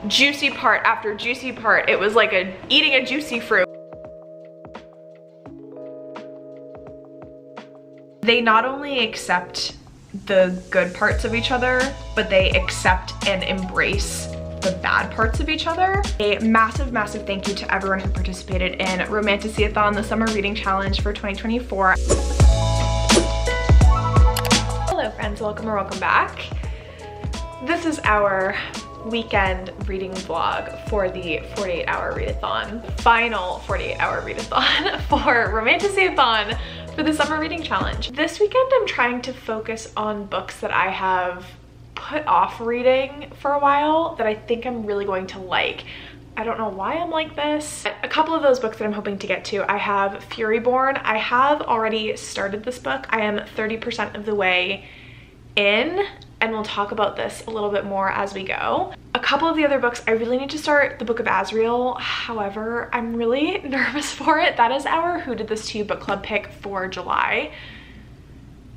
juicy part after juicy part. It was like eating a juicy fruit. They not only accept the good parts of each other, but they accept and embrace the bad parts of each other. A massive, massive thank you to everyone who participated in Romantasyathon, the summer reading challenge for 2024. Hello friends, welcome or welcome back. This is our weekend reading vlog for the 48-hour readathon, final 48-hour readathon for Romantasyathon for the summer reading challenge. This weekend I'm trying to focus on books that I have put off reading for a while that I think I'm really going to like. I don't know why I'm like this. A couple of those books that I'm hoping to get to, I have Furyborn. I have already started this book. I am 30% of the way in, and we'll talk about this a little bit more as we go. A couple of the other books, I really need to start the Book of Azrael. However, I'm really nervous for it. That is our Who Did This To You book club pick for July.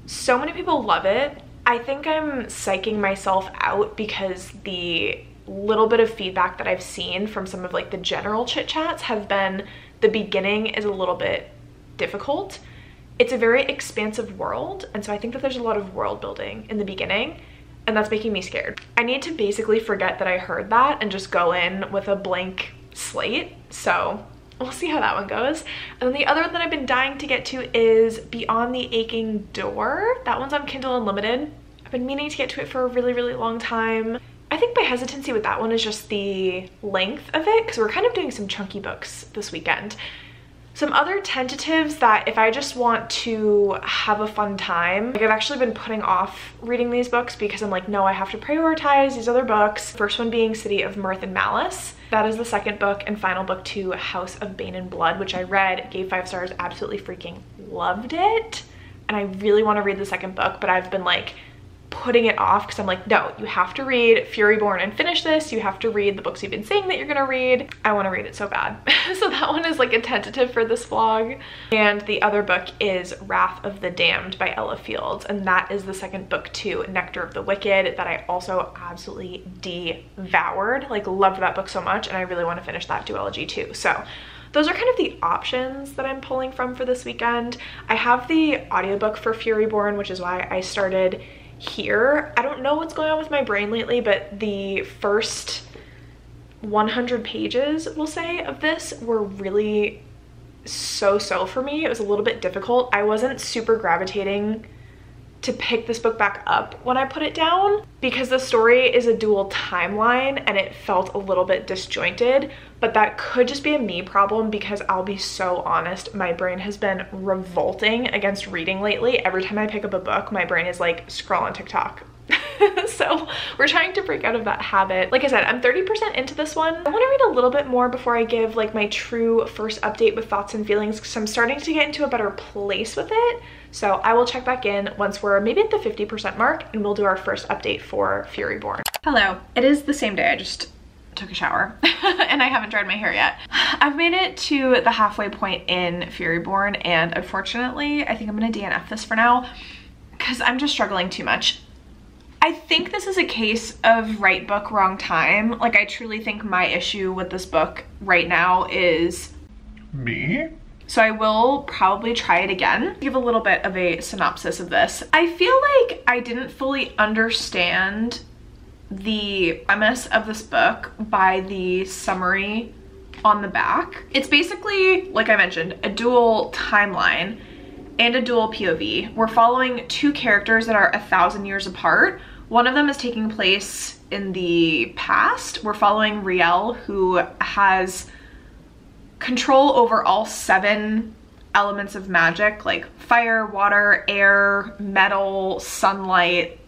So many people love it. I think I'm psyching myself out because the little bit of feedback that I've seen from some of like the general chit chats have been the beginning is a little bit difficult. It's a very expansive world, and so I think that there's a lot of world building in the beginning, and that's making me scared. I need to basically forget that I heard that and just go in with a blank slate, so we'll see how that one goes. And then the other one that I've been dying to get to is Beyond the Aching Door. That one's on Kindle Unlimited. I've been meaning to get to it for a really, really long time. I think my hesitancy with that one is just the length of it, because we're kind of doing some chunky books this weekend. Some other tentatives that if I just want to have a fun time, like I've actually been putting off reading these books because I'm like, no, I have to prioritize these other books. First one being City of Mirth and Malice. That is the second book and final book to House of Bane and Blood, which I read, gave 5 stars, absolutely freaking loved it. And I really want to read the second book, but I've been like putting it off because I'm like, no, you have to read Furyborn and finish this. You have to read the books you've been saying that you're gonna read. I want to read it so bad. So that one is like a tentative for this vlog. And the other book is Wrath of the Damned by Ella Fields, and that is the second book to Nectar of the Wicked that I also absolutely devoured. Like, loved that book so much, and I really want to finish that duology too. So those are kind of the options that I'm pulling from for this weekend. I have the audiobook for Furyborn, which is why I started here. I don't know what's going on with my brain lately, but the first 100 pages, we'll say, of this were really so for me. It was a little bit difficult. I wasn't super gravitating to pick this book back up when I put it down because the story is a dual timeline and it felt a little bit disjointed, but that could just be a me problem because I'll be so honest, my brain has been revolting against reading lately. Every time I pick up a book, my brain is like, scroll on TikTok. So we're trying to break out of that habit. Like I said, I'm 30% into this one. I want to read a little bit more before I give like my true first update with thoughts and feelings because I'm starting to get into a better place with it. So I will check back in once we're maybe at the 50% mark and we'll do our first update for Furyborn. Hello, it is the same day. I just took a shower and I haven't dried my hair yet. I've made it to the halfway point in Furyborn, and unfortunately I think I'm gonna DNF this for now because I'm just struggling too much. I think this is a case of right book, wrong time. Like, I truly think my issue with this book right now is me. So I will probably try it again. Give a little bit of a synopsis of this. I feel like I didn't fully understand the premise of this book by the summary on the back. It's basically, like I mentioned, a dual timeline and a dual POV. We're following two characters that are 1,000 years apart. One of them is taking place in the past. We're following Riel, who has control over all 7 elements of magic, like fire, water, air, metal, sunlight,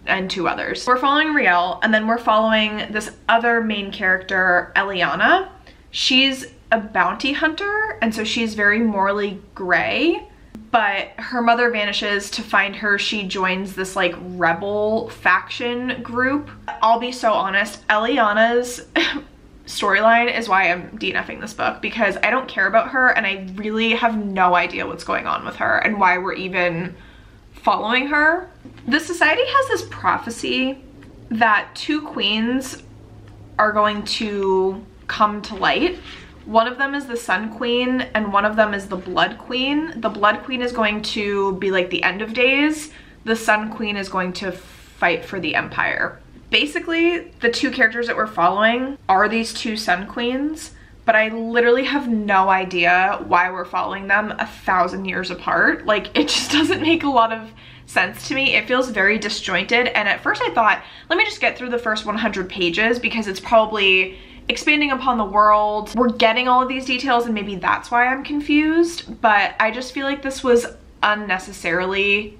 and 2 others. We're following Riel, and then we're following this other main character, Eliana. She's a bounty hunter, and so she's very morally gray. But her mother vanishes. To find her, she joins this like rebel faction group. I'll be so honest, Eliana's storyline is why I'm DNFing this book, because I don't care about her and I really have no idea what's going on with her and why we're even following her. The society has this prophecy that 2 queens are going to come to light. One of them is the Sun Queen and one of them is the Blood Queen. The Blood Queen is going to be like the end of days. The Sun Queen is going to fight for the Empire. Basically, the two characters that we're following are these two Sun Queens, but I literally have no idea why we're following them 1,000 years apart. Like, it just doesn't make a lot of sense to me. It feels very disjointed, and at first I thought, let me just get through the first 100 pages because it's probably expanding upon the world. We're getting all of these details and maybe that's why I'm confused, but I just feel like this was unnecessarily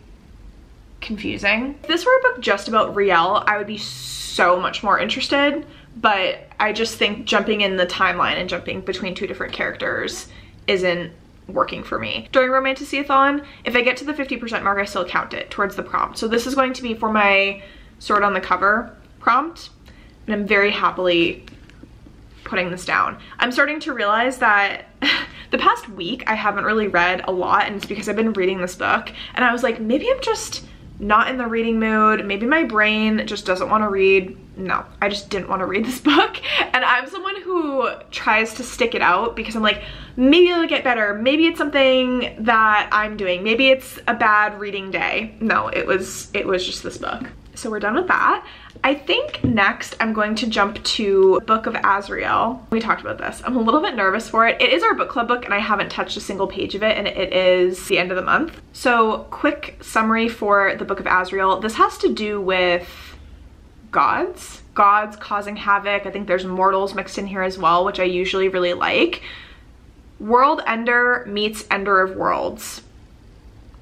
confusing. If this were a book just about Riel, I would be so much more interested, but I just think jumping in the timeline and jumping between two different characters isn't working for me. During Romantasyathon, if I get to the 50% mark, I still count it towards the prompt. So this is going to be for my sword on the cover prompt, and I'm very happily putting this down. I'm starting to realize that the past week I haven't really read a lot, and it's because I've been reading this book, and I was like, maybe I'm just not in the reading mood. Maybe my brain just doesn't want to read. No, I just didn't want to read this book. And I'm someone who tries to stick it out because I'm like, maybe it'll get better. Maybe it's something that I'm doing. Maybe it's a bad reading day. No, it was just this book. So we're done with that. I think next I'm going to jump to Book of Azrael. We talked about this. I'm a little bit nervous for it. It is our book club book and I haven't touched a single page of it, and it is the end of the month. So quick summary for the Book of Azrael. This has to do with gods causing havoc. I think there's mortals mixed in here as well, which I usually really like. World Ender meets Ender of Worlds.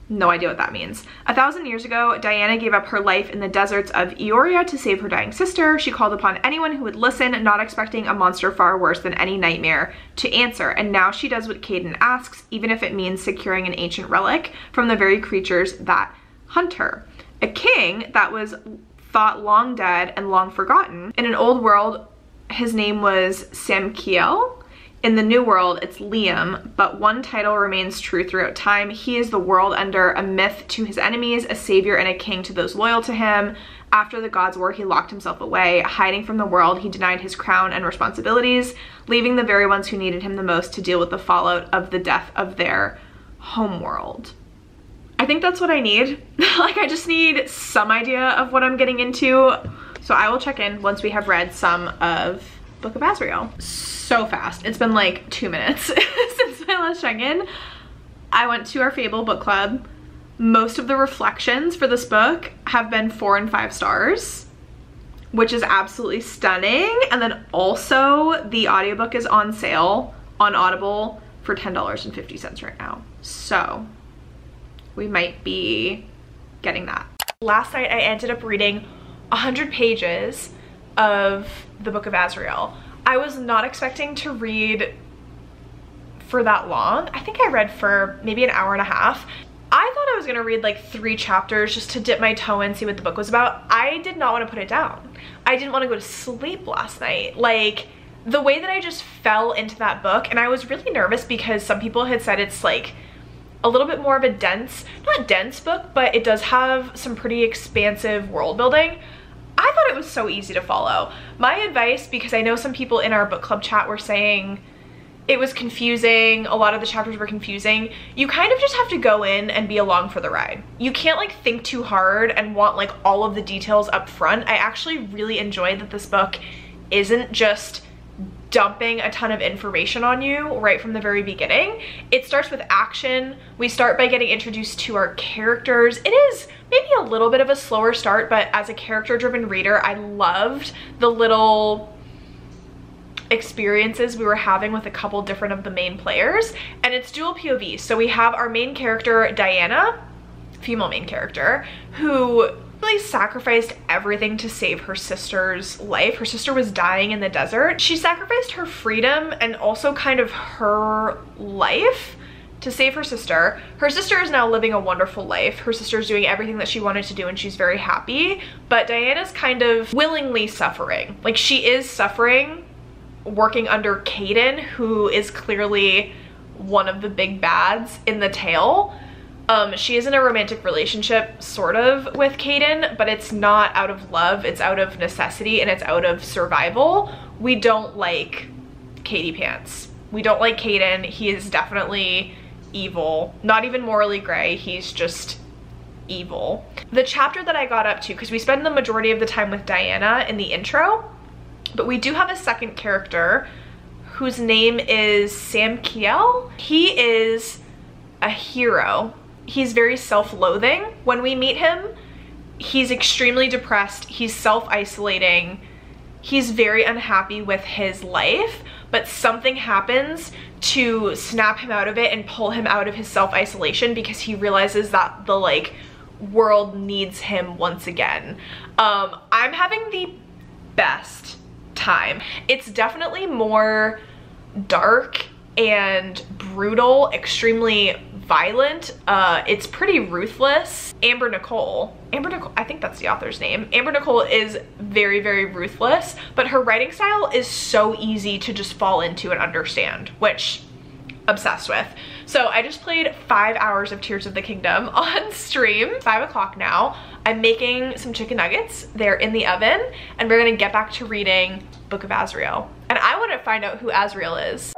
No idea what that means. 1,000 years ago, Diana gave up her life in the deserts of Eoria to save her dying sister. She called upon anyone who would listen, not expecting a monster far worse than any nightmare to answer. And now she does what Caden asks, even if it means securing an ancient relic from the very creatures that hunt her. A king that was thought long dead and long forgotten. In an old world, his name was Samkiel. In the new world, it's Liam, but one title remains true throughout time. He is the World Ender, a myth to his enemies, a savior and a king to those loyal to him. After the Gods' War, he locked himself away. Hiding from the world, he denied his crown and responsibilities, leaving the very ones who needed him the most to deal with the fallout of the death of their homeworld. I think that's what I need. Like, I just need some idea of what I'm getting into. So I will check in once we have read some of Book of Azrael. So fast. It's been like 2 minutes since my last check-in. I went to our Fable book club. Most of the reflections for this book have been 4 and 5 stars, which is absolutely stunning. And then also the audiobook is on sale on Audible for $10.50 right now. So we might be getting that. Last night I ended up reading 100 pages of the Book of Azrael. I was not expecting to read for that long. I think I read for maybe an hour and a half. I thought I was gonna read like 3 chapters just to dip my toe in, see what the book was about. I did not want to put it down. I didn't want to go to sleep last night. Like, the way that I just fell into that book, and I was really nervous because some people had said it's like a little bit more of a dense, not dense book, but it does have some pretty expansive world building. I thought it was so easy to follow. My advice, because I know some people in our book club chat were saying it was confusing, a lot of the chapters were confusing, you kind of just have to go in and be along for the ride. You can't like think too hard and want like all of the details up front. I actually really enjoyed that this book isn't just dumping a ton of information on you right from the very beginning. It starts with action. We start by getting introduced to our characters. It is maybe a little bit of a slower start, but as a character-driven reader, I loved the little experiences we were having with a couple different of the main players. And it's dual POV. So we have our main character, Diana, female main character, who really sacrificed everything to save her sister's life. Her sister was dying in the desert. She sacrificed her freedom and also kind of her life to save her sister. Her sister is now living a wonderful life. Her sister is doing everything that she wanted to do and she's very happy, but Diana's kind of willingly suffering. Like, she is suffering working under Caden, who is clearly one of the big bads in the tale. She is in a romantic relationship, sort of, with Caden, but it's not out of love, it's out of necessity, and it's out of survival. We don't like Katie Pants. We don't like Caden. He is definitely evil. Not even morally gray, he's just evil. The chapter that I got up to, because we spend the majority of the time with Diana in the intro, but we do have a second character whose name is Sam Kiel. He is a hero. He's very self-loathing. When we meet him, he's extremely depressed, he's self-isolating, he's very unhappy with his life, but something happens to snap him out of it and pull him out of his self-isolation because he realizes that the like world needs him once again. I'm having the best time. It's definitely more dark and brutal, extremely violent. It's pretty ruthless. Amber Nicole, I think that's the author's name. Amber Nicole is very, very ruthless, but her writing style is so easy to just fall into and understand, which obsessed with. So I just played 5 hours of Tears of the Kingdom on stream. 5 o'clock now. I'm making some chicken nuggets. They're in the oven, and we're gonna get back to reading Book of Azrael. And I want to find out who Azrael is.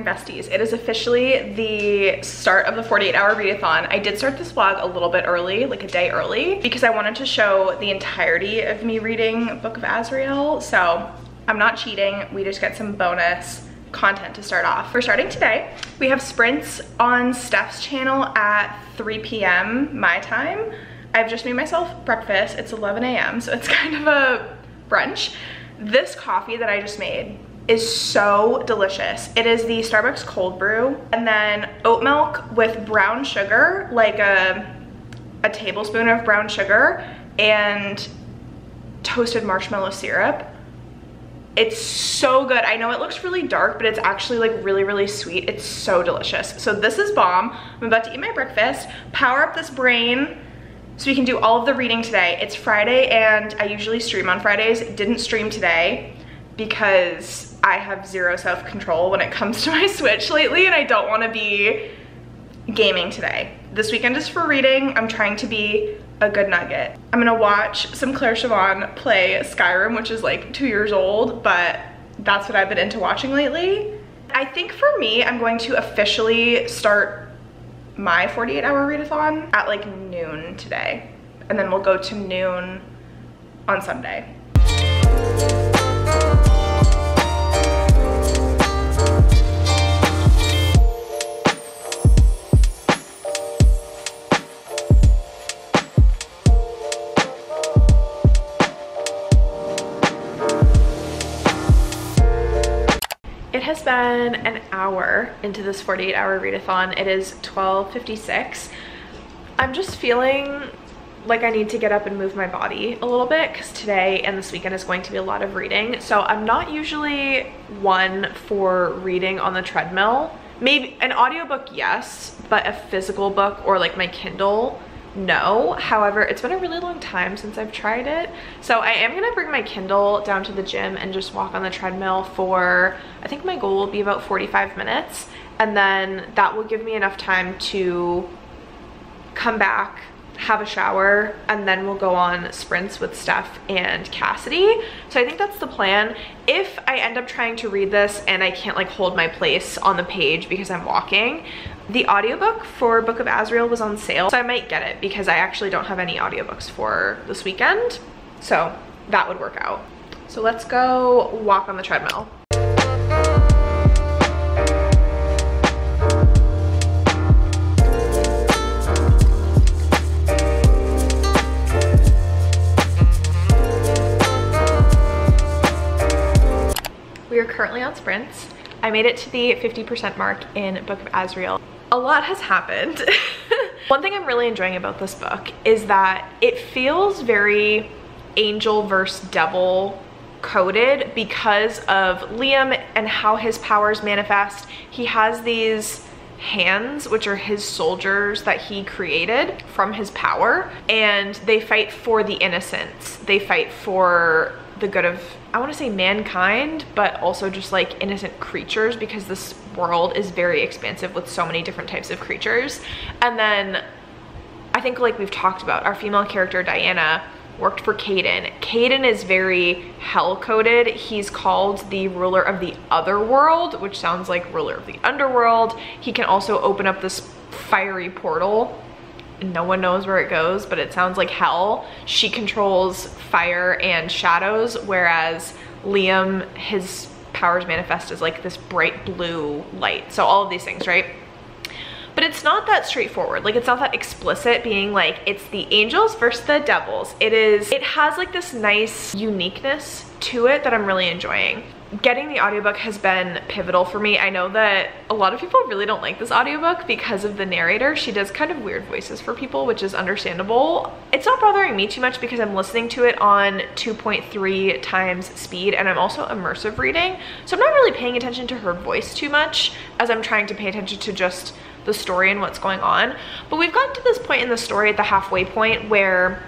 Besties, it is officially the start of the 48-hour readathon. I did start this vlog a little bit early, like a day early, because I wanted to show the entirety of me reading Book of Azrael. So I'm not cheating, we just get some bonus content to start off. We're starting today. We have sprints on Steph's channel at 3 p.m. my time. I've just made myself breakfast. It's 11 a.m. so it's kind of a brunch. This coffee that I just made is so delicious. It is the Starbucks cold brew, and then oat milk with brown sugar, like a tablespoon of brown sugar, and toasted marshmallow syrup. It's so good. I know it looks really dark, but it's actually like really, really sweet. It's so delicious. So this is bomb. I'm about to eat my breakfast, power up this brain so we can do all of the reading today. It's Friday, and I usually stream on Fridays. Didn't stream today because I have zero self-control when it comes to my Switch lately, and I don't want to be gaming today. This weekend is for reading. I'm trying to be a good nugget. I'm gonna watch some Claire Siobhan play Skyrim, which is like 2 years old, but that's what I've been into watching lately. I think for me, I'm going to officially start my 48-hour readathon at like noon today, and then we'll go to noon on Sunday. It has been an hour into this 48-hour readathon. It is 12:56. I'm just feeling like I need to get up and move my body a little bit because today and this weekend is going to be a lot of reading. So I'm not usually one for reading on the treadmill. Maybe an audiobook, yes, but a physical book or like my Kindle, no. However, it's been a really long time since I've tried it. So I am gonna bring my Kindle down to the gym and just walk on the treadmill for, I think my goal will be about 45 minutes. And then that will give me enough time to come back, have a shower, and then we'll go on sprints with Steph and Cassidy. So I think that's the plan. If I end up trying to read this and I can't like hold my place on the page because I'm walking, the audiobook for Book of Azrael was on sale, so I might get it because I actually don't have any audiobooks for this weekend. So that would work out. So let's go walk on the treadmill. on sprints. I made it to the 50% mark in Book of Azrael. A lot has happened. One thing I'm really enjoying about this book is that it feels very angel versus devil coded because of Liam and how his powers manifest. He has these hands, which are his soldiers that he created from his power, and they fight for the innocents. They fight for the good of, I want to say mankind, but also just like innocent creatures, because this world is very expansive with so many different types of creatures. And then I think, like we've talked about, our female character Diana worked for Caden. Caden is very hell-coded. He's called the ruler of the other world, which sounds like ruler of the underworld. He can also open up this fiery portal. No one knows where it goes, but it sounds like hell. She controls fire and shadows, whereas Liam, his powers manifest as like this bright blue light. So all of these things, right? But it's not that straightforward. Like, it's not that explicit, being like, it's the angels versus the devils. It has like this nice uniqueness to it that I'm really enjoying. Getting the audiobook has been pivotal for me. I know that a lot of people really don't like this audiobook because of the narrator. She does kind of weird voices for people, which is understandable. It's not bothering me too much because I'm listening to it on 2.3 times speed, and I'm also immersive reading. So I'm not really paying attention to her voice too much as I'm trying to pay attention to just the story and what's going on. But we've gotten to this point in the story at the halfway point where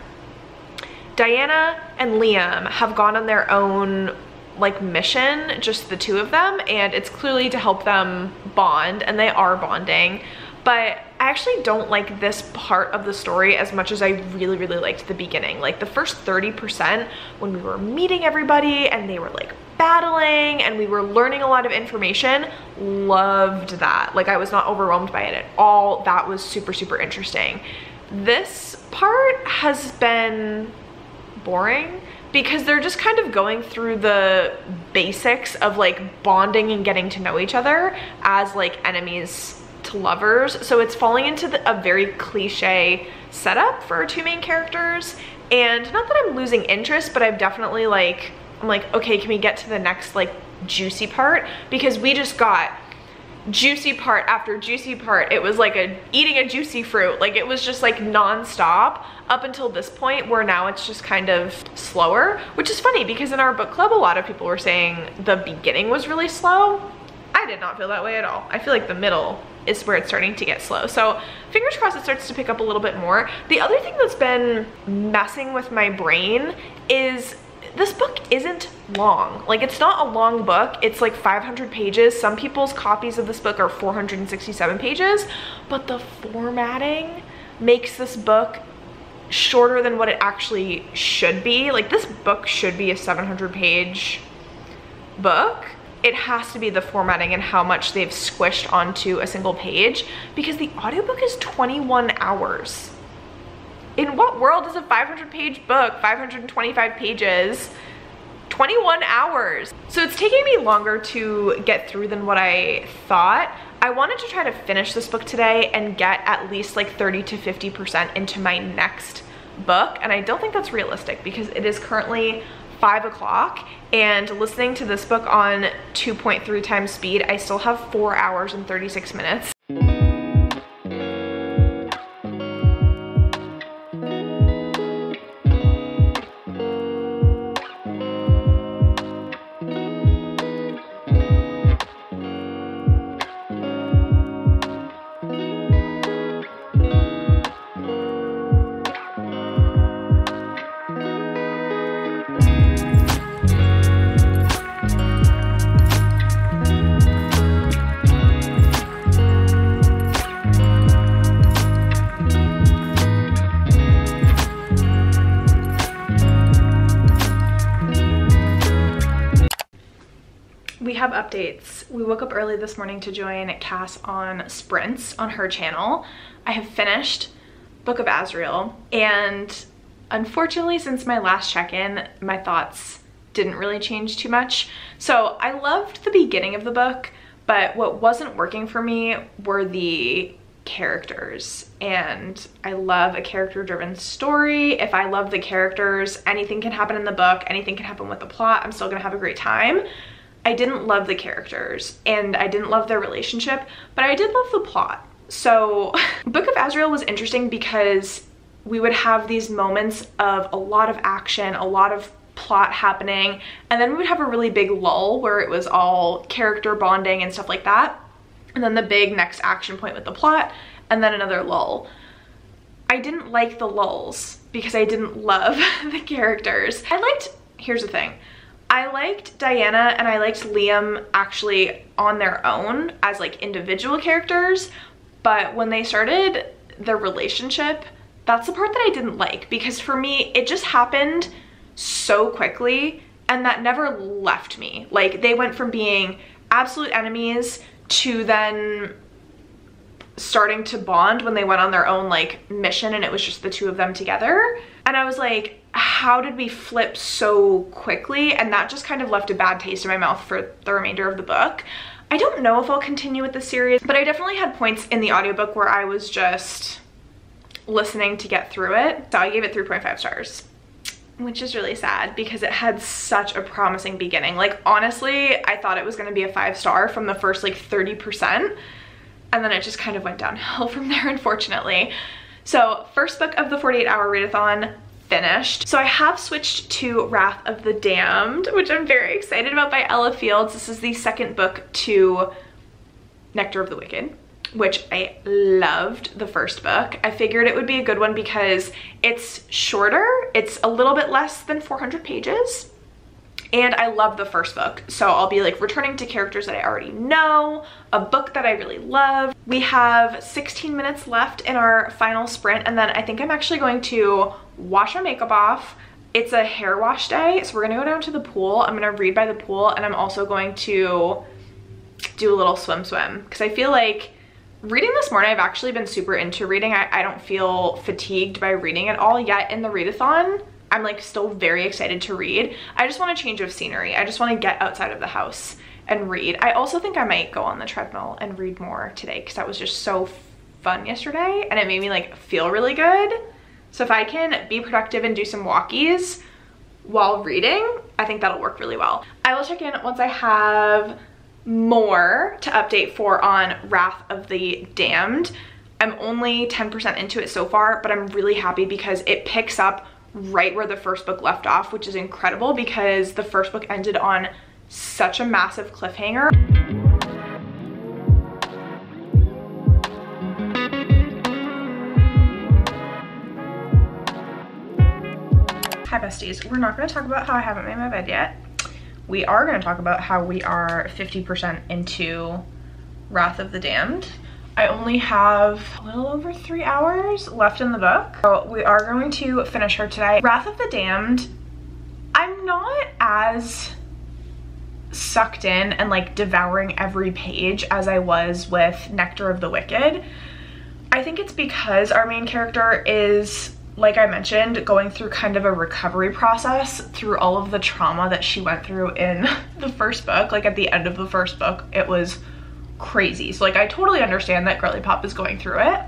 Diana and Liam have gone on their own like mission, just the two of them, and it's clearly to help them bond, and they are bonding. But I actually don't like this part of the story as much as I really, really liked the beginning. Like the first 30% when we were meeting everybody and they were like battling and we were learning a lot of information, loved that. Like, I was not overwhelmed by it at all. That was super, super interesting. This part has been boring because they're just kind of going through the basics of like bonding and getting to know each other as like enemies to lovers. So it's falling into a very cliche setup for our two main characters. And not that I'm losing interest, but I've definitely like, I'm like, okay, can we get to the next like juicy part? Because we just got juicy part after juicy part. It was like eating a juicy fruit. Like, it was just like non-stop up until this point where now it's just kind of slower, which is funny because in our book club, a lot of people were saying the beginning was really slow. I did not feel that way at all. I feel like the middle is where it's starting to get slow. So fingers crossed it starts to pick up a little bit more. The other thing that's been messing with my brain is this book isn't long. Like, it's not a long book. It's like 500 pages. Some people's copies of this book are 467 pages, but the formatting makes this book shorter than what it actually should be. Like, this book should be a 700-page book. It has to be the formatting and how much they've squished onto a single page, because the audiobook is 21 hours. In what world is a 500-page book, 525 pages, 21 hours? So it's taking me longer to get through than what I thought. I wanted to try to finish this book today and get at least like 30 to 50% into my next book, and I don't think that's realistic because it is currently 5 o'clock, and listening to this book on 2.3 times speed, I still have 4 hours and 36 minutes. We have updates. We woke up early this morning to join Cass on sprints on her channel. I have finished Book of Azrael, and unfortunately, since my last check-in, my thoughts didn't really change too much. So I loved the beginning of the book, but what wasn't working for me were the characters, and I love a character-driven story. If I love the characters, anything can happen in the book, anything can happen with the plot, I'm still gonna have a great time. I didn't love the characters and I didn't love their relationship, but I did love the plot. So Book of Azrael was interesting because we would have these moments of a lot of action, a lot of plot happening, and then we would have a really big lull where it was all character bonding and stuff like that, and then the big next action point with the plot, and then another lull. I didn't like the lulls because I didn't love the characters. Here's the thing, I liked Diana and I liked Liam actually on their own as like individual characters, but when they started their relationship, that's the part that I didn't like, because for me it just happened so quickly and that never left me. Like, they went from being absolute enemies to then starting to bond when they went on their own like mission and it was just the two of them together, and I was like, how did we flip so quickly? And that just kind of left a bad taste in my mouth for the remainder of the book. I don't know if I'll continue with the series, but I definitely had points in the audiobook where I was just listening to get through it. So I gave it 3.5 stars, which is really sad because it had such a promising beginning. Like, honestly, I thought it was going to be a 5-star from the first like 30%, and then it just kind of went downhill from there, unfortunately. So first book of the 48-hour readathon finished. So I have switched to Wrath of the Damned, which I'm very excited about, by Ella Fields. This is the second book to Nectar of the Wicked, which I loved the first book. I figured it would be a good one because it's shorter. It's a little bit less than 400 pages. And I love the first book. So I'll be like returning to characters that I already know, a book that I really love. We have 16 minutes left in our final sprint, and then I think I'm actually going to wash my makeup off. It's a hair wash day, so we're gonna go down to the pool. I'm gonna read by the pool, and I'm also going to do a little swim because I feel like reading this morning, I've actually been super into reading. I don't feel fatigued by reading at all yet in the readathon. I'm like still very excited to read. I just want a change of scenery. I just want to get outside of the house and read. I also think I might go on the treadmill and read more today because that was just so fun yesterday and it made me like feel really good. So if I can be productive and do some walkies while reading, I think that'll work really well. I will check in once I have more to update for on Wrath of the Damned. I'm only 10% into it so far, but I'm really happy because it picks up right where the first book left off, which is incredible because the first book ended on such a massive cliffhanger. Hi besties, we're not going to talk about how I haven't made my bed yet. We are going to talk about how we are 50% into Wrath of the Damned. I only have a little over 3 hours left in the book. So we are going to finish her today. Wrath of the Damned, I'm not as sucked in and like devouring every page as I was with Nectar of the Wicked. I think it's because our main character is, like I mentioned, going through kind of a recovery process through all of the trauma that she went through in the first book. Like at the end of the first book, it was crazy. So like I totally understand that Girly Pop is going through it,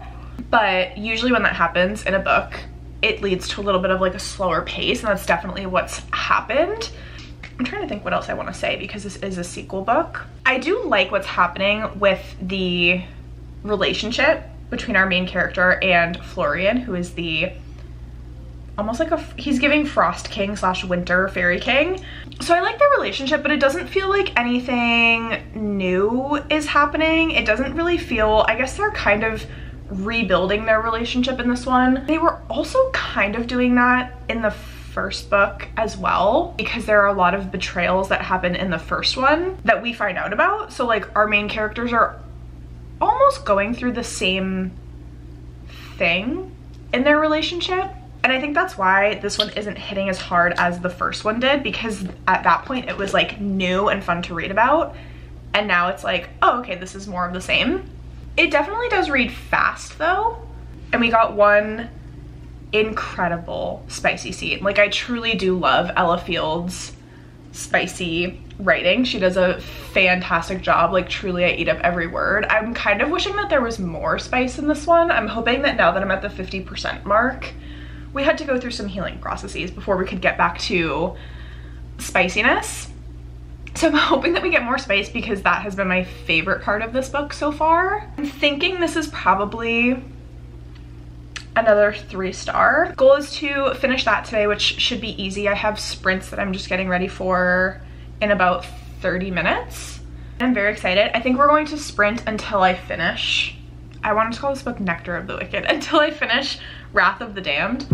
but usually when that happens in a book, it leads to a little bit of like a slower pace, and that's definitely what's happened. I'm trying to think what else I want to say because this is a sequel book. I do like what's happening with the relationship between our main character and Florian, who is the almost like he's giving Frost King / Winter Fairy King. So I like their relationship, but it doesn't feel like anything new is happening. It doesn't really feel, I guess they're kind of rebuilding their relationship in this one. They were also kind of doing that in the first book as well, because there are a lot of betrayals that happen in the first one that we find out about. So like our main characters are almost going through the same thing in their relationship. And I think that's why this one isn't hitting as hard as the first one did, because at that point it was like new and fun to read about. And now it's like, oh, okay, this is more of the same. It definitely does read fast though. And we got one incredible spicy scene. Like I truly do love Ella Fields' spicy writing. She does a fantastic job. Like truly I eat up every word. I'm kind of wishing that there was more spice in this one. I'm hoping that now that I'm at the 50% mark, we had to go through some healing processes before we could get back to spiciness. So I'm hoping that we get more spice because that has been my favorite part of this book so far. I'm thinking this is probably another 3-star. Goal is to finish that today, which should be easy. I have sprints that I'm just getting ready for in about 30 minutes. I'm very excited. I think we're going to sprint until I finish. I wanted to call this book Nectar of the Wicked, until I finish Wrath of the Damned.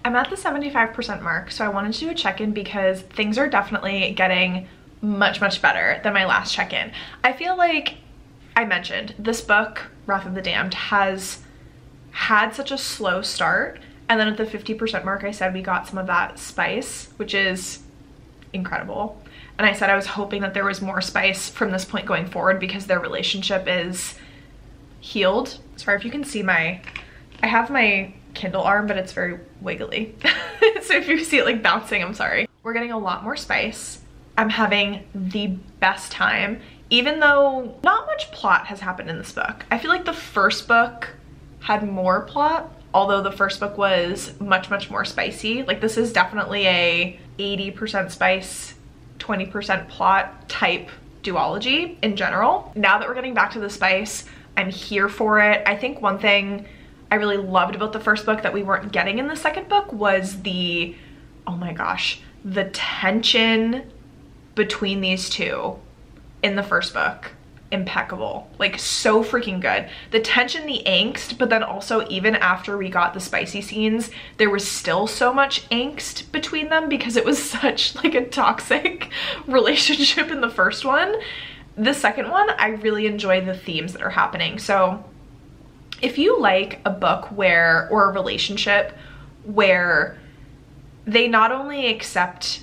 I'm at the 75% mark, so I wanted to do a check-in because things are definitely getting much, much better than my last check-in. I feel like I mentioned this book, Wrath of the Damned, has had such a slow start, and then at the 50% mark I said we got some of that spice, which is incredible. And I said I was hoping that there was more spice from this point going forward because their relationship is healed. Sorry if you can see I have my Kindle arm, but it's very wiggly. So if you see it like bouncing, I'm sorry. We're getting a lot more spice. I'm having the best time, even though not much plot has happened in this book. I feel like the first book had more plot, although the first book was much, much more spicy. Like this is definitely a 80% spice, 20% plot type duology in general. Now that we're getting back to the spice, I'm here for it. I think one thing I really loved about the first book that we weren't getting in the second book was the, oh my gosh, the tension between these two in the first book. Impeccable. Like so freaking good. The tension, the angst, but then also even after we got the spicy scenes, there was still so much angst between them because it was such like a toxic relationship in the first one. The second one, I really enjoy the themes that are happening. So if you like a book where, or a relationship where they not only accept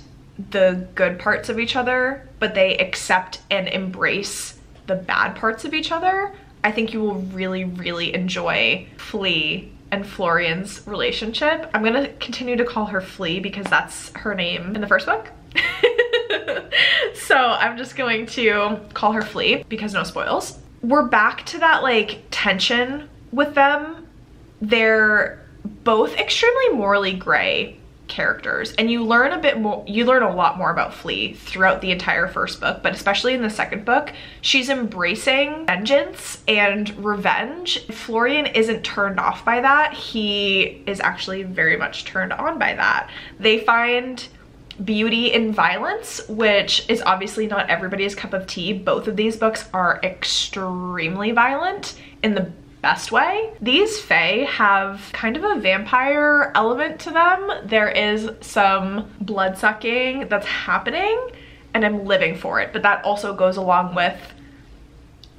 the good parts of each other, but they accept and embrace the bad parts of each other, I think you will really, really enjoy Flea and Florian's relationship. I'm gonna continue to call her Flea because that's her name in the first book. So I'm just going to call her Flea because no spoils. We're back to that like tension with them. They're both extremely morally gray characters, and you learn a bit more, you learn a lot more about Flea throughout the entire first book, but especially in the second book, she's embracing vengeance and revenge. Florian isn't turned off by that. He is actually very much turned on by that. They find beauty in violence, which is obviously not everybody's cup of tea. Both of these books are extremely violent in the best way. These fae have kind of a vampire element to them. There is some blood sucking that's happening and I'm living for it, but that also goes along with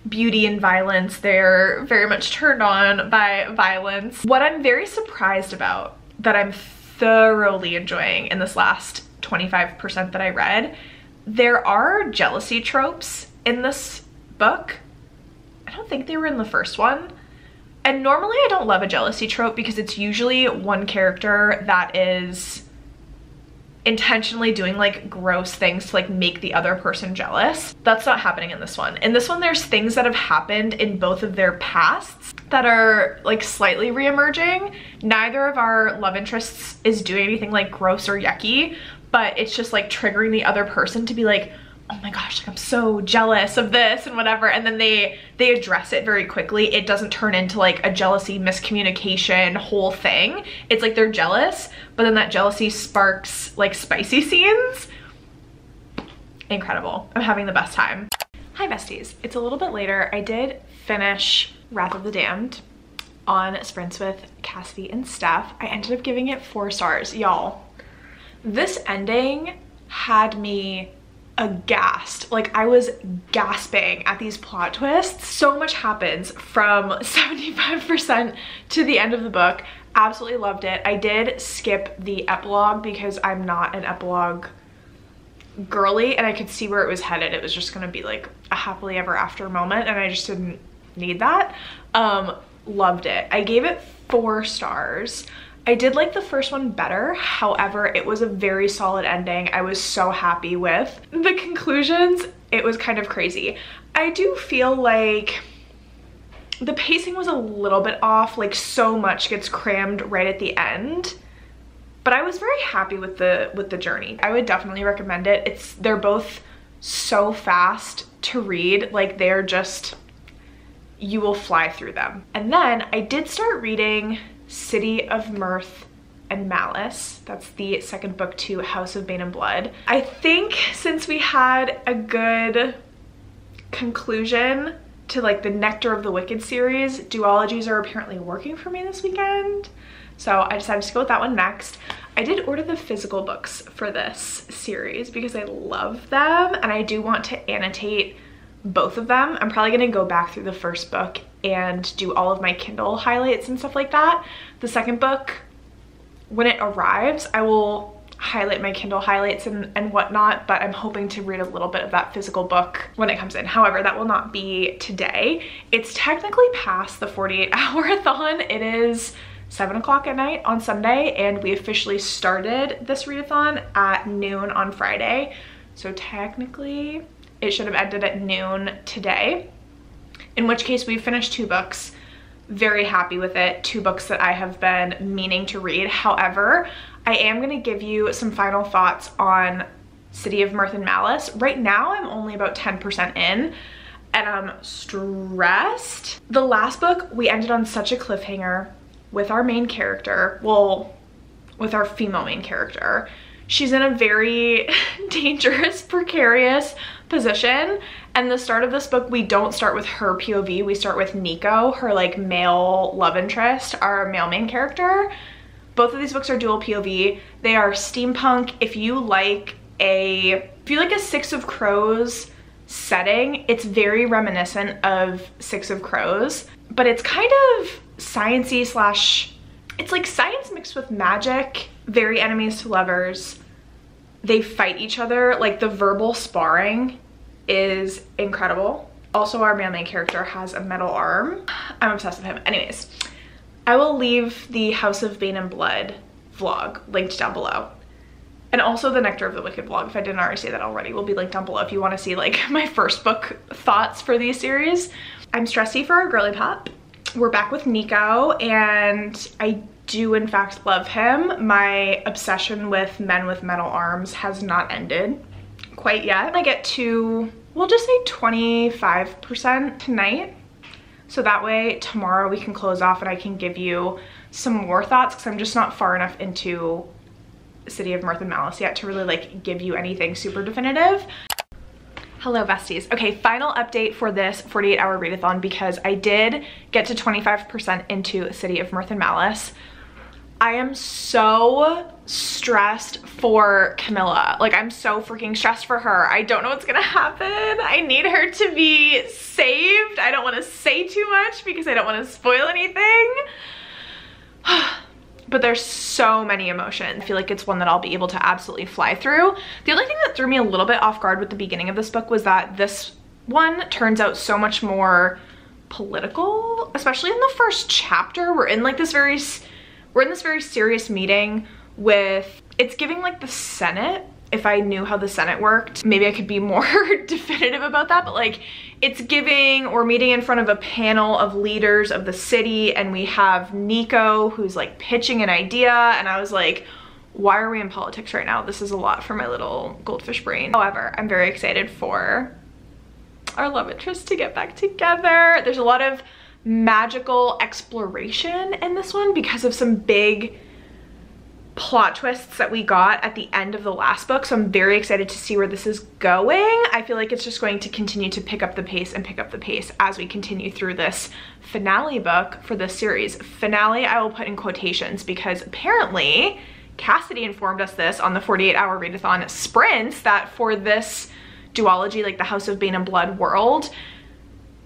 beauty and violence. They're very much turned on by violence. What I'm very surprised about, that I'm thoroughly enjoying in this last 25% that I read, there are jealousy tropes in this book. I don't think they were in the first one. And normally I don't love a jealousy trope because it's usually one character that is intentionally doing like gross things to like make the other person jealous. That's not happening in this one. In this one, there's things that have happened in both of their pasts that are like slightly re-emerging. Neither of our love interests is doing anything like gross or yucky, but it's just like triggering the other person to be like, oh my gosh, like I'm so jealous of this and whatever, and then they address it very quickly. It doesn't turn into like a jealousy miscommunication whole thing. It's like they're jealous, but then that jealousy sparks like spicy scenes. Incredible. I'm having the best time. Hi besties, it's a little bit later. I did finish Wrath of the Damned on sprints with Cassidy and Steph. I ended up giving it 4 stars. Y'all, this ending had me aghast. Like I was gasping at these plot twists. So much happens from 75% to the end of the book. Absolutely loved it. I did skip the epilogue because I'm not an epilogue girly and I could see where it was headed. It was just gonna be like a happily ever after moment, and I just didn't need that. Loved it. I gave it 4 stars. I did like the first one better. However, it was a very solid ending. I was so happy with the conclusions. It was kind of crazy. I do feel like the pacing was a little bit off, like so much gets crammed right at the end. But I was very happy with the journey. I would definitely recommend it. They're both so fast to read, like they're just, you will fly through them. And then I did start reading City of Mirth and Malice. That's the second book to House of Bane and Blood. I think since we had a good conclusion to like the Nectar of the Wicked series, duologies are apparently working for me this weekend. So I decided to go with that one next. I did order the physical books for this series because I love them and I do want to annotate both of them. I'm probably gonna go back through the first book and do all of my Kindle highlights and stuff like that. The second book, when it arrives, I will highlight my Kindle highlights and whatnot, but I'm hoping to read a little bit of that physical book when it comes in. However, that will not be today. It's technically past the 48-hour-a-thon. It is 7 o'clock at night on Sunday, and we officially started this readathon at noon on Friday. So technically it should have ended at noon today, in which case we finished 2 books. Very happy with it. 2 books that I have been meaning to read. However, I am going to give you some final thoughts on City of Mirth and Malice. Right now I'm only about 10% in and I'm stressed. The last book, we ended on such a cliffhanger with our main character, well, with our female main character. She's in a very dangerous, precarious position. And the start of this book, we don't start with her POV, we start with Nico, her like male love interest, our male main character. Both of these books are dual POV. They are steampunk. If you like a Six of Crows setting, it's very reminiscent of Six of Crows, but it's kind of sciencey / it's like science mixed with magic, very enemies to lovers. They fight each other, like the verbal sparring is incredible. Also, our male main character has a metal arm. I'm obsessed with him. Anyways, I will leave the House of Bane and Blood vlog linked down below. And also the Nectar of the Wicked vlog, if I didn't already say that already, will be linked down below if you want to see like my first book thoughts for these series. I'm stressy for our girly pop. We're back with Nico and I do in fact love him. My obsession with men with metal arms has not ended quite yet. I get to, we'll just say 25% tonight. So that way tomorrow we can close off and I can give you some more thoughts because I'm just not far enough into City of Mirth and Malice yet to really like give you anything super definitive. Hello besties. Okay, final update for this 48-hour readathon because I did get to 25% into City of Mirth and Malice. I am so stressed for Camilla. Like, I'm so freaking stressed for her. I don't know what's gonna happen. I need her to be saved. I don't want to say too much because I don't want to spoil anything. But there's so many emotions. I feel like it's one that I'll be able to absolutely fly through. The only thing that threw me a little bit off guard with the beginning of this book was that this one turns out so much more political, especially in the first chapter. We're in this very serious meeting with, it's giving like the Senate. If I knew how the Senate worked, maybe I could be more definitive about that, but like it's giving, we're meeting in front of a panel of leaders of the city and we have Nico who's like pitching an idea and I was like, why are we in politics right now? This is a lot for my little goldfish brain. However, I'm very excited for our love interest to get back together. There's a lot of magical exploration in this one because of some big plot twists that we got at the end of the last book, so I'm very excited to see where this is going. I feel like it's just going to continue to pick up the pace as we continue through this finale book for this series. Finale I will put in quotations because apparently Cassidy informed us this on the 48-hour readathon sprints that for this duology, like the House of Bane and Blood world,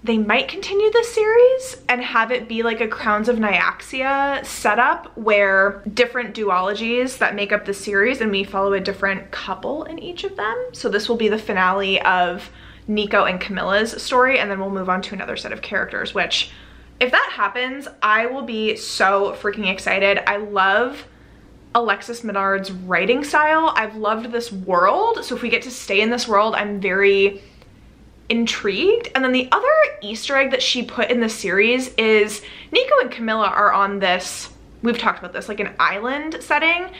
they might continue this series and have it be like a Crowns of Nyaxia setup where different duologies that make up the series and we follow a different couple in each of them. So this will be the finale of Nico and Camilla's story, and then we'll move on to another set of characters, which if that happens, I will be so freaking excited. I love Alexis Minard's writing style. I've loved this world. So if we get to stay in this world, I'm very intrigued. And then the other Easter egg that she put in the series is Nico and Camilla are on this, we've talked about this, like an island setting.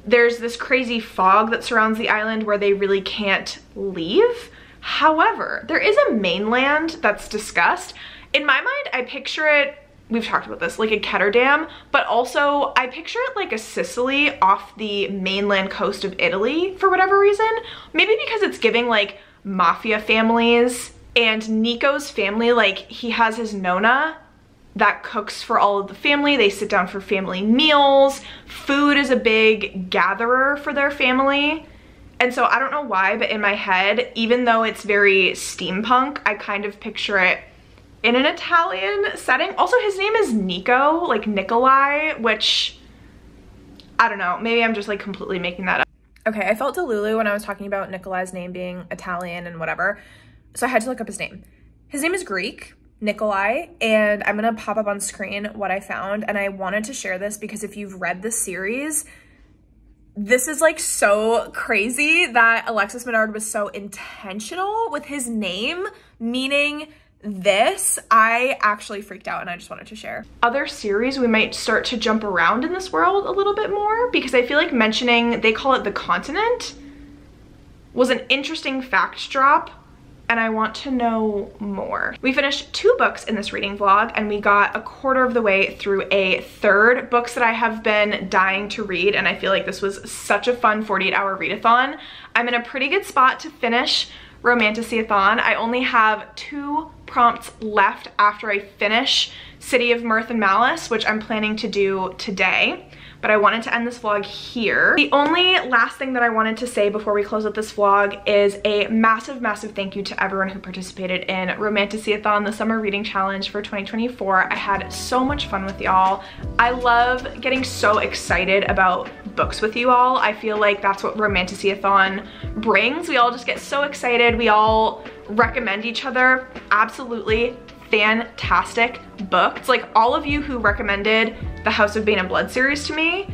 There's this crazy fog that surrounds the island where they really can't leave. However, there is a mainland that's discussed. In my mind, I picture it, we've talked about this, like a Ketterdam, but also I picture it like a Sicily off the mainland coast of Italy for whatever reason. Maybe because it's giving like mafia families, and Nico's family, like he has his nonna that cooks for all of the family. They sit down for family meals. Food is a big gatherer for their family. And so I don't know why, but in my head, even though it's very steampunk, I kind of picture it in an Italian setting. Also, his name is Nico, like Nikolai, which I don't know, maybe I'm just like completely making that up. Okay, I felt delulu when I was talking about Nikolai's name being Italian and whatever, so I had to look up his name. His name is Greek, Nikolai, and I'm gonna pop up on screen what I found, and I wanted to share this because if you've read this series, this is like so crazy that Alexis Minard was so intentional with his name, meaning this. I actually freaked out and I just wanted to share. Other series, we might start to jump around in this world a little bit more because I feel like mentioning, they call it the continent, was an interesting fact drop and I want to know more. We finished 2 books in this reading vlog and we got a quarter of the way through a third, books that I have been dying to read, and I feel like this was such a fun 48-hour readathon. I'm in a pretty good spot to finish Romantasyathon. I only have 2 prompts left after I finish City of Mirth and Malice, which I'm planning to do today, but I wanted to end this vlog here. The only last thing that I wanted to say before we close out this vlog is a massive, massive thank you to everyone who participated in Romantasyathon, the summer reading challenge for 2024. I had so much fun with y'all. I love getting so excited about books with you all. I feel like that's what Romantasyathon brings. We all just get so excited. We all recommend each other absolutely fantastic books. Like all of you who recommended the House of Bane and Blood series to me,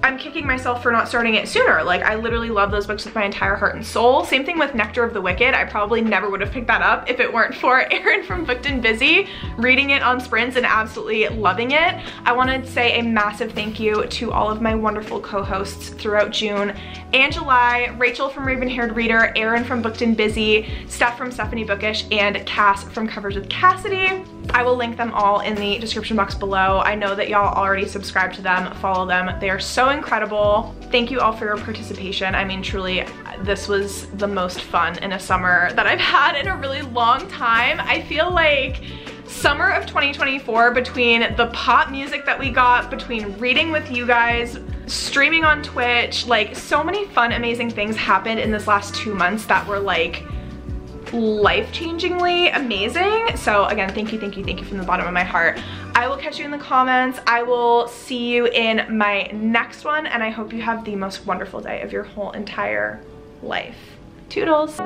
I'm kicking myself for not starting it sooner. Like I literally love those books with my entire heart and soul. Same thing with Nectar of the Wicked. I probably never would have picked that up if it weren't for Erin from Booked and Busy reading it on sprints and absolutely loving it. I want to say a massive thank you to all of my wonderful co-hosts throughout June and July: Rachel from Raven Haired Reader, Erin from Booked and Busy, Steph from Stephanie Bookish, and Cass from Covers with Cassidy. I will link them all in the description box below. I know that y'all already subscribe to them, follow them. They are so incredible. Thank you all for your participation. I mean, truly, this was the most fun in a summer that I've had in a really long time. I feel like summer of 2024, between the pop music that we got, between reading with you guys, streaming on Twitch, like so many fun, amazing things happened in this last 2 months that were like life-changingly amazing. So again, thank you from the bottom of my heart. I will catch you in the comments. I will see you in my next one, and I hope you have the most wonderful day of your whole entire life. Toodles.